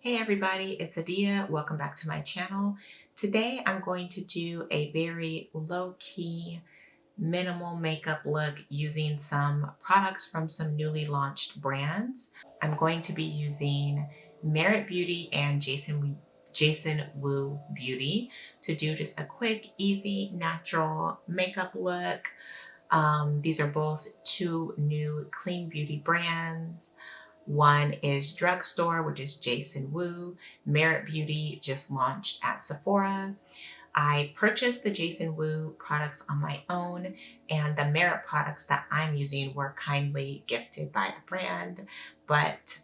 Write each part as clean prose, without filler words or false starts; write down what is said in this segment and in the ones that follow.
Hey everybody, it's Adia. Welcome back to my channel. Today I'm going to do a very low-key, minimal makeup look using some products from some newly launched brands. I'm going to be using Merit Beauty and Jason Wu Beauty to do just a quick, easy, natural makeup look. These are both two new clean beauty brands. One is Drugstore, which is Jason Wu. Merit Beauty just launched at Sephora. I purchased the Jason Wu products on my own, and the Merit products that I'm using were kindly gifted by the brand. But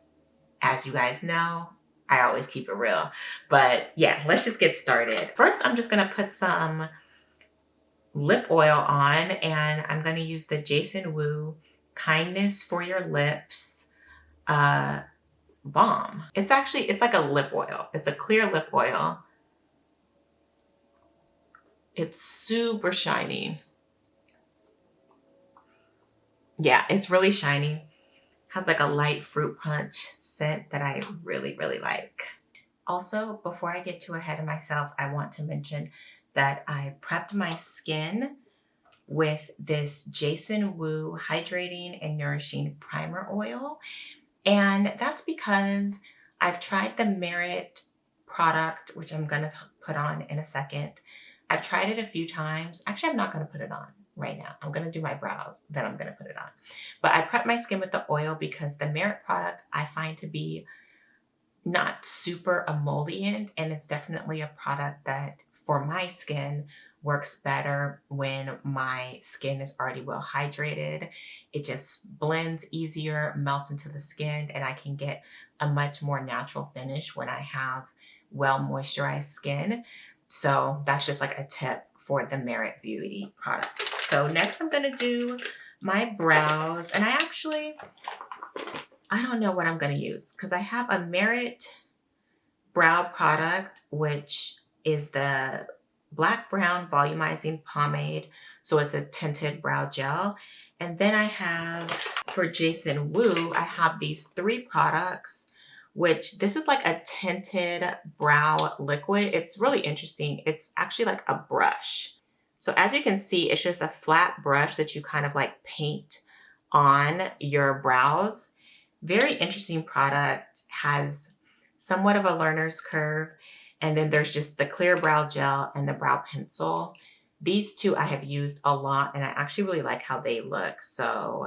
as you guys know, I always keep it real. But yeah, let's just get started. First, I'm just gonna put some lip oil on, and I'm gonna use the Jason Wu Kindness for Your Lips balm. It's like a lip oil. It's a clear lip oil. It's super shiny. Yeah, it's really shiny. Has like a light fruit punch scent that I really, really like. Also, before I get too ahead of myself, I want to mention that I prepped my skin with this Jason Wu Hydrating and Nourishing Primer Oil. And that's because I've tried the Merit product, which I'm going to put on in a second. I've tried it a few times. Actually, I'm not going to put it on right now. I'm going to do my brows, then I'm going to put it on. But I prep my skin with the oil because the Merit product I find to be not super emollient, and it's definitely a product that for my skin works better when my skin is already well hydrated. It just blends easier, melts into the skin, and I can get a much more natural finish when I have well moisturized skin. So that's just like a tip for the Merit Beauty product. So next I'm gonna do my brows, and I don't know what I'm going to use because I have a Merit brow product, which is the Black Brown Volumizing Pomade. So it's a tinted brow gel. And then I have, for Jason Wu, I have these three products, which this is like a tinted brow liquid. It's really interesting. It's actually like a brush. So as you can see, it's just a flat brush that you kind of like paint on your brows. Very interesting product, has somewhat of a learner's curve. And then there's just the clear brow gel and the brow pencil. These two I have used a lot, and I actually really like how they look. So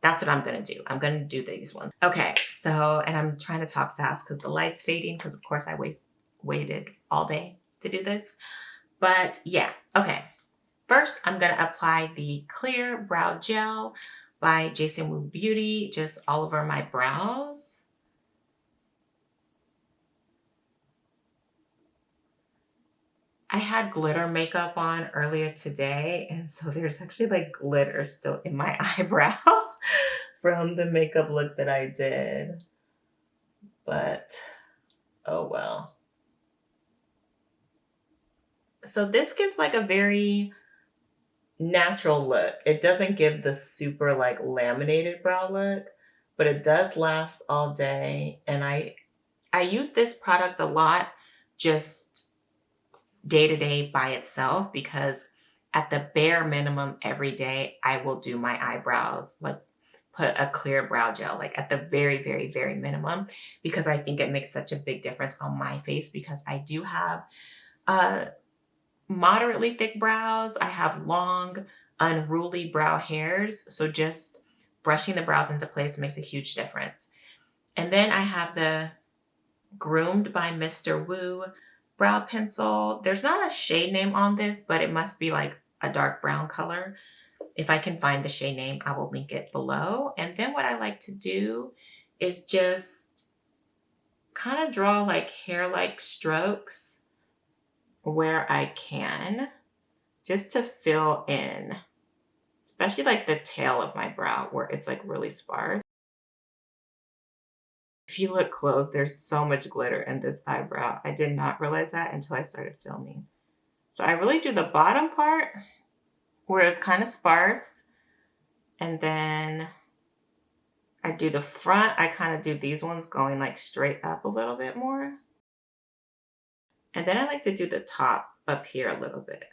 that's what I'm gonna do. I'm gonna do these ones. Okay, so, and I'm trying to talk fast because the light's fading because of course I waited all day to do this. But yeah, okay. First, I'm gonna apply the clear brow gel by Jason Wu Beauty, just all over my brows. I had glitter makeup on earlier today, and so there's actually like glitter still in my eyebrows from the makeup look that I did. But oh well. So this gives like a very natural look. It doesn't give the super like laminated brow look, but it does last all day. And I use this product a lot just day to day by itself because at the bare minimum every day I will do my eyebrows, like put a clear brow gel, like at the very, very, very minimum, because I think it makes such a big difference on my face because I do have moderately thick brows. I have long, unruly brow hairs. So just brushing the brows into place makes a huge difference. And then I have the Groomed by Mr. Wu brow pencil. There's not a shade name on this, but it must be like a dark brown color. If I can find the shade name, I will link it below. And then what I like to do is just kind of draw like hair-like strokes where I can, just to fill in, especially like the tail of my brow where it's like really sparse. If you look close, there's so much glitter in this eyebrow. I did not realize that until I started filming. So I really do the bottom part where it's kind of sparse, and then I do the front, I kind of do these ones going like straight up a little bit more. And then I like to do the top up here a little bit.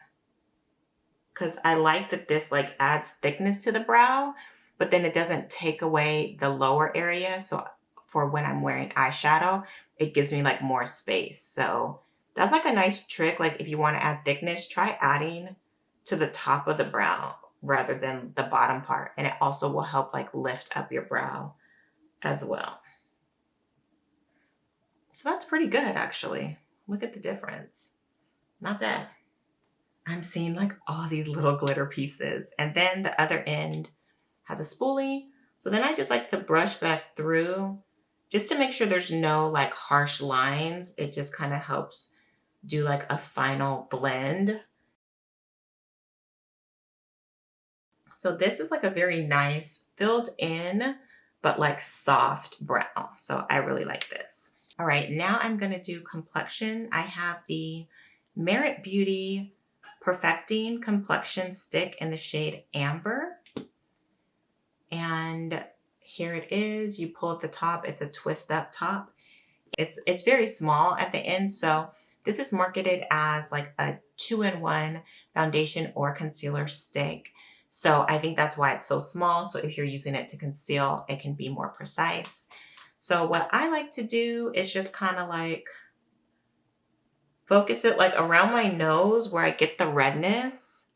Because I like that this like adds thickness to the brow, but then it doesn't take away the lower area. So for when I'm wearing eyeshadow, it gives me like more space. So that's like a nice trick. Like if you want to add thickness, try adding to the top of the brow rather than the bottom part. And it also will help like lift up your brow as well. So that's pretty good actually. Look at the difference. Not bad. I'm seeing like all these little glitter pieces. And then the other end has a spoolie. So then I just like to brush back through just to make sure there's no like harsh lines. It just kind of helps do like a final blend. So this is like a very nice filled in, but like soft brow. So I really like this. All right, now I'm gonna do complexion. I have the Merit Beauty Perfecting Complexion Stick in the shade Amber. And here it is. You pull at the top. It's a twist up top. It's very small at the end. So this is marketed as like a 2-in-1 foundation or concealer stick. So I think that's why it's so small. So if you're using it to conceal, it can be more precise. So what I like to do is just kind of like focus it like around my nose where I get the redness.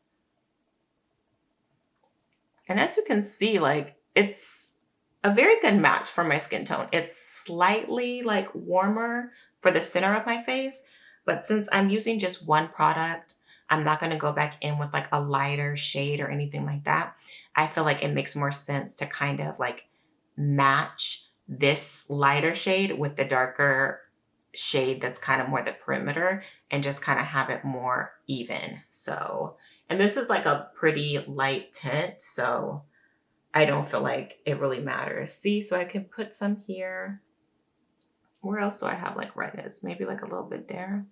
And as you can see, like it's a very good match for my skin tone. It's slightly like warmer for the center of my face, but since I'm using just one product, I'm not going to go back in with like a lighter shade or anything like that. I feel like it makes more sense to kind of like match this lighter shade with the darker shade that's kind of more the perimeter and just kind of have it more even. So, and this is like a pretty light tint, so I don't feel like it really matters. See, so I can put some here. Where else do I have like redness? Maybe like a little bit there.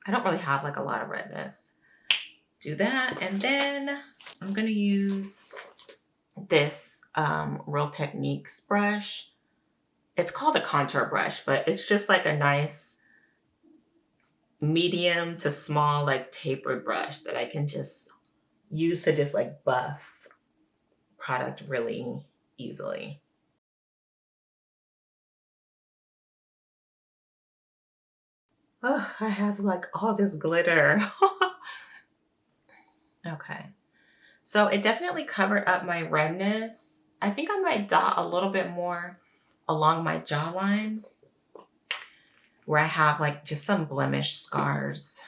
I don't really have like a lot of redness. Do that, and then I'm gonna use this Real Techniques brush. It's called a contour brush, but it's just like a nice medium to small like tapered brush that I can just use to just like buff product really easily. Oh, I have like all this glitter. Okay. So it definitely covered up my redness. I think I might dot a little bit more along my jawline where I have like just some blemish scars.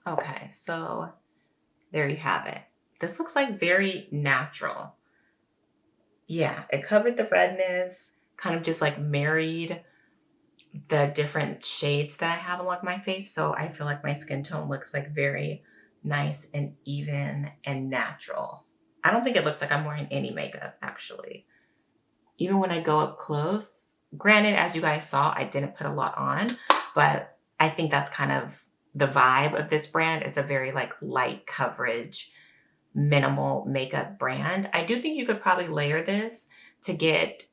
Okay, so there you have it. This looks like very natural. Yeah, it covered the redness, kind of just like married the different shades that I have along my face. So I feel like my skin tone looks like very nice and even and natural. I don't think it looks like I'm wearing any makeup actually. Even when I go up close, granted, as you guys saw, I didn't put a lot on, but I think that's kind of the vibe of this brand. It's a very like light coverage, minimal makeup brand. I do think you could probably layer this to get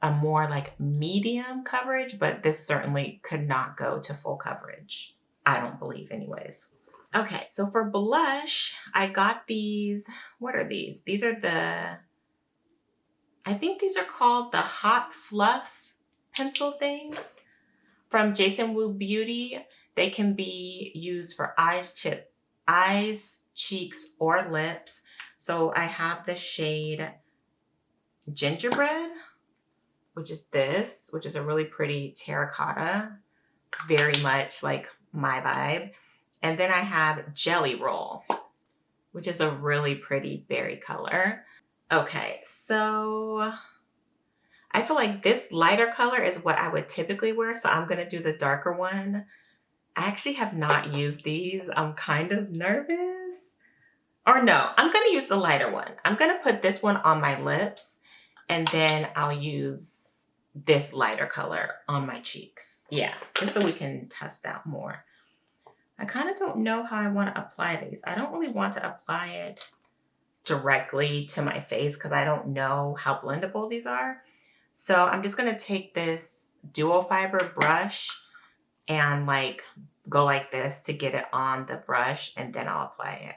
a more like medium coverage, but this certainly could not go to full coverage. I don't believe anyways. Okay, so for blush, I got these. What are these? These are I think these are called the Hot Fluff pencil things from Wu Beauty. They can be used for eyes, cheeks, or lips. So I have the shade Gingerbread, which is this, which is a really pretty terracotta, very much like my vibe. And then I have Jelly Roll, which is a really pretty berry color. Okay, so I feel like this lighter color is what I would typically wear, so I'm gonna do the darker one. I actually have not used these. I'm kind of nervous. Or no, I'm gonna use the lighter one. I'm gonna put this one on my lips and then I'll use this lighter color on my cheeks. Yeah, just so we can test out more. I kind of don't know how I want to apply these. I don't really want to apply it directly to my face because I don't know how blendable these are. So I'm just gonna take this dual fiber brush and like go like this to get it on the brush, and then I'll apply it.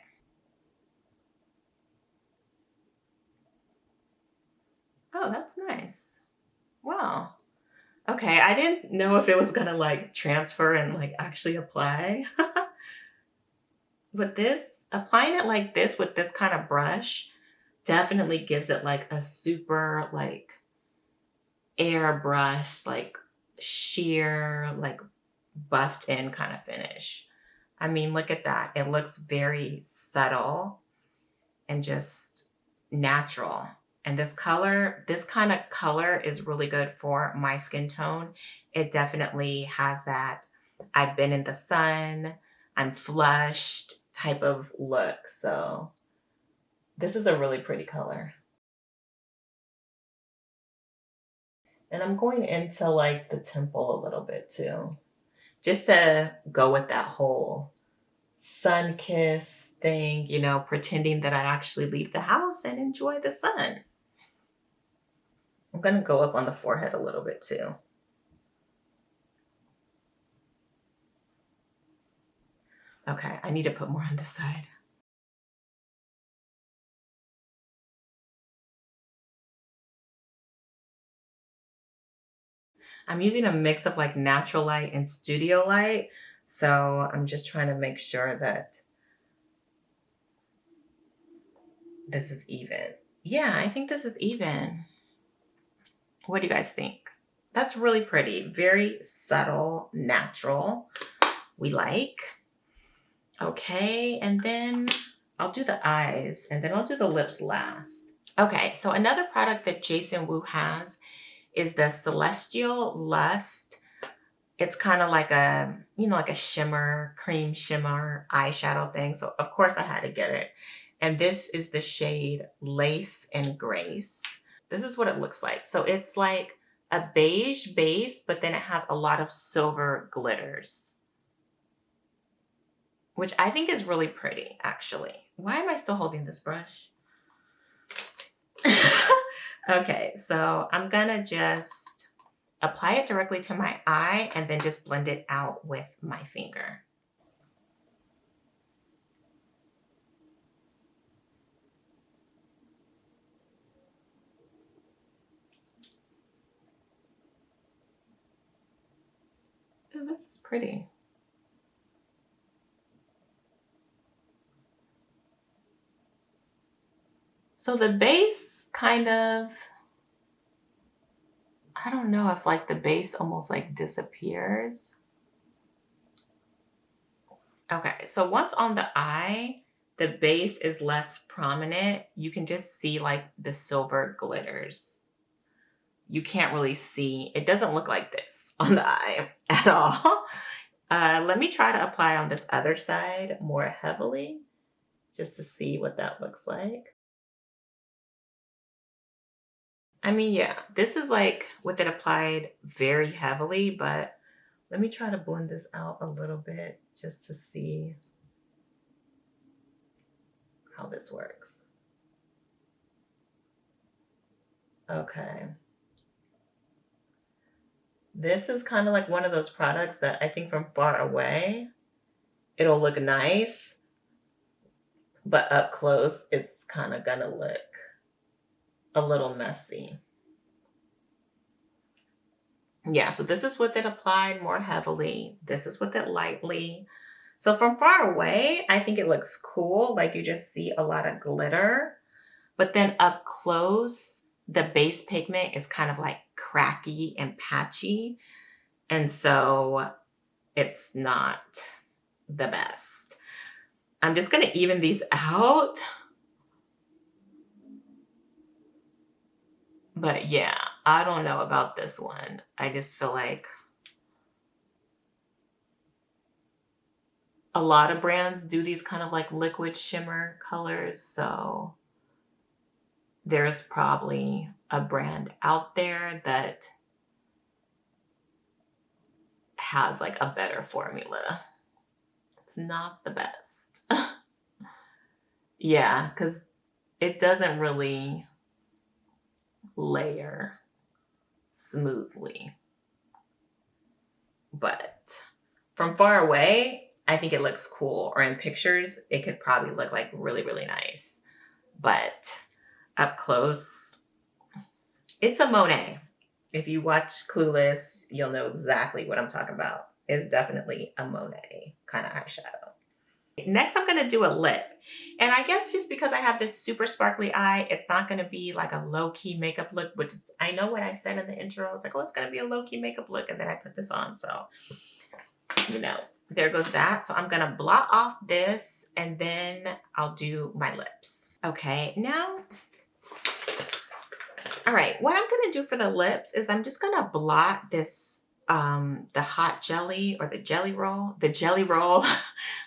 Oh, that's nice. Wow. Okay, I didn't know if it was gonna like transfer and like actually apply. But this, applying it like this with this kind of brush definitely gives it like a super like airbrush, like sheer, like buffed in kind of finish. I mean, look at that. It looks very subtle and just natural. And this color, this kind of color is really good for my skin tone. It definitely has that I've been in the sun, I'm flushed type of look. So this is a really pretty color. And I'm going into like the temple a little bit too, just to go with that whole sun kiss thing, you know, pretending that I actually leave the house and enjoy the sun. I'm going to go up on the forehead a little bit too. Okay, I need to put more on this side. I'm using a mix of like natural light and studio light. So I'm just trying to make sure that this is even. Yeah, I think this is even. What do you guys think? That's really pretty. Very subtle, natural. We like. Okay, and then I'll do the eyes and then I'll do the lips last. Okay, so another product that Jason Wu has is the Celestial Lust. It's kind of like a, you know, like a shimmer, cream shimmer eyeshadow thing. So of course I had to get it. And this is the shade Lace and Grace. This is what it looks like. So it's like a beige base, but then it has a lot of silver glitters, which I think is really pretty, actually. Why am I still holding this brush? Okay, so I'm gonna just apply it directly to my eye and then just blend it out with my finger. Ooh, this is pretty. So the base kind of, I don't know if like the base almost like disappears. Okay, so once on the eye, the base is less prominent. You can just see like the silver glitters. You can't really see, it doesn't look like this on the eye at all. Let me try to apply on this other side more heavily just to see what that looks like. I mean, yeah, this is like with it applied very heavily, but let me try to blend this out a little bit just to see how this works. Okay. This is kind of like one of those products that I think from far away, it'll look nice, but up close, it's kind of gonna look a little messy. Yeah, so this is with it applied more heavily. This is with it lightly. So from far away, I think it looks cool. Like you just see a lot of glitter. But then up close, the base pigment is kind of like cracky and patchy. And so it's not the best. I'm just going to even these out. But yeah, I don't know about this one. I just feel like a lot of brands do these kind of like liquid shimmer colors, so there's probably a brand out there that has like a better formula. It's not the best. Yeah, because it doesn't really layer smoothly. But from far away, I think it looks cool. Or in pictures, it could probably look like really, really nice. But up close, it's a Monet. If you watch Clueless, you'll know exactly what I'm talking about. It's definitely a Monet kind of eyeshadow. Next, I'm going to do a lip. And I guess just because I have this super sparkly eye, it's not going to be like a low-key makeup look, which is, I know what I said in the intro. I was like, oh, it's going to be a low-key makeup look. And then I put this on. So, you know, there goes that. So I'm going to blot off this and then I'll do my lips. Okay, now, all right, what I'm going to do for the lips is I'm just going to blot this the hot jelly or the jelly roll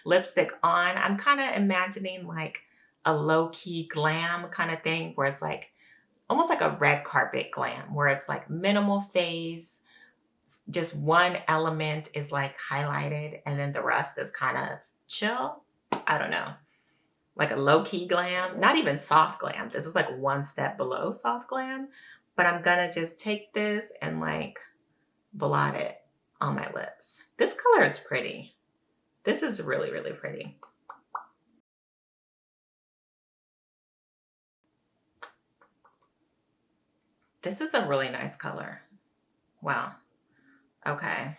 lipstick on. I'm kind of imagining like a low-key glam kind of thing where it's like almost like a red carpet glam where it's like minimal phase, just one element is like highlighted and then the rest is kind of chill. I don't know, like a low-key glam, not even soft glam. This is like one step below soft glam, but I'm gonna just take this and like blot it on my lips. This color is pretty. This is really, really pretty. This is a really nice color. Wow. Okay.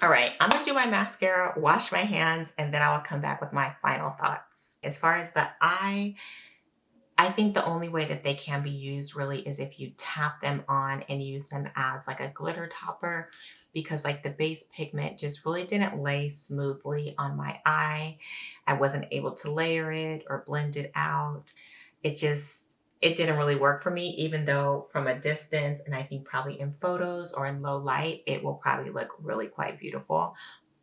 All right, I'm gonna do my mascara, wash my hands, and then I will come back with my final thoughts. As far as the eye, I think the only way that they can be used really is if you tap them on and use them as like a glitter topper, because like the base pigment just really didn't lay smoothly on my eye. I wasn't able to layer it or blend it out. It didn't really work for me, even though from a distance, and I think probably in photos or in low light, it will probably look really quite beautiful.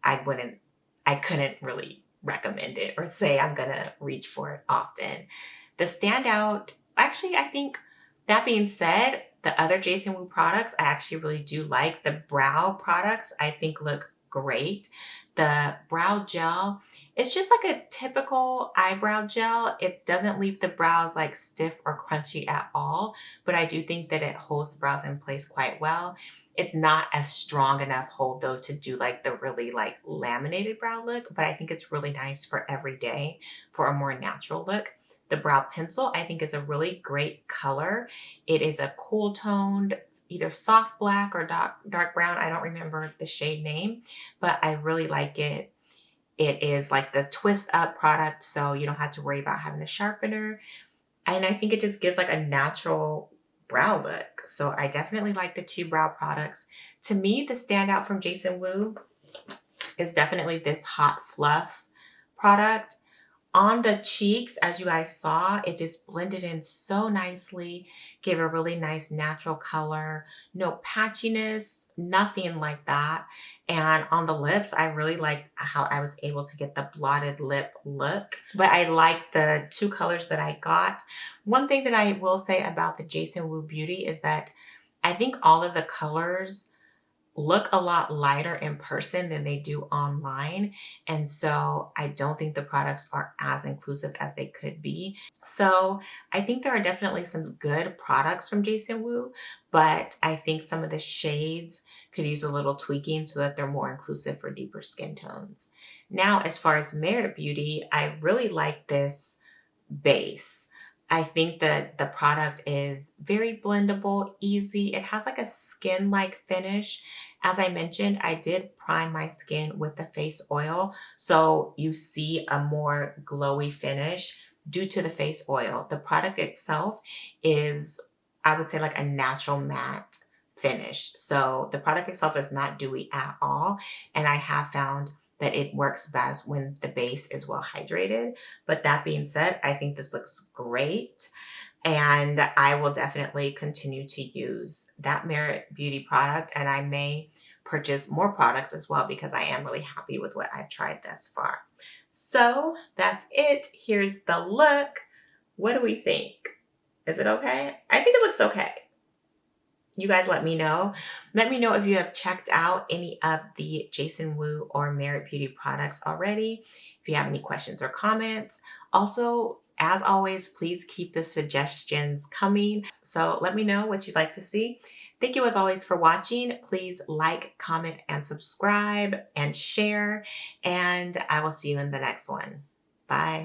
I couldn't really recommend it or say I'm gonna reach for it often. The standout, actually, I think that being said, the other Jason Wu products, I actually really do like. The brow products, I think look great. The brow gel, it's just like a typical eyebrow gel. It doesn't leave the brows like stiff or crunchy at all, but I do think that it holds the brows in place quite well. It's not as strong enough hold though to do like the really like laminated brow look, but I think it's really nice for every day for a more natural look. The brow pencil, I think, is a really great color. It is a cool toned, either soft black or dark brown. I don't remember the shade name, but I really like it. It is like the twist up product, so you don't have to worry about having a sharpener. And I think it just gives like a natural brow look. So I definitely like the two brow products. To me, the standout from Jason Wu is definitely this Hot Fluff product. On the cheeks, as you guys saw, it just blended in so nicely, gave a really nice natural color, no patchiness, nothing like that. And on the lips, I really like how I was able to get the blotted lip look, but I like the two colors that I got. One thing that I will say about the Jason Wu Beauty is that I think all of the colors look a lot lighter in person than they do online. And so I don't think the products are as inclusive as they could be. So I think there are definitely some good products from Jason Wu, but I think some of the shades could use a little tweaking so that they're more inclusive for deeper skin tones. Now, as far as Merit Beauty, I really like this base. I think that the product is very blendable, easy. It has like a skin-like finish. As I mentioned, I did prime my skin with the face oil, so you see a more glowy finish due to the face oil. The product itself is, I would say, like a natural matte finish. So the product itself is not dewy at all, and I have found that it works best when the base is well hydrated. But that being said, I think this looks great. And I will definitely continue to use that Merit Beauty product. And I may purchase more products as well, because I am really happy with what I've tried thus far. So that's it. Here's the look. What do we think? Is it okay? I think it looks okay. You guys let me know. Let me know if you have checked out any of the Jason Wu or Merit Beauty products already. If you have any questions or comments. Also, as always, please keep the suggestions coming. So let me know what you'd like to see. Thank you as always for watching. Please like, comment, and subscribe and share. And I will see you in the next one. Bye.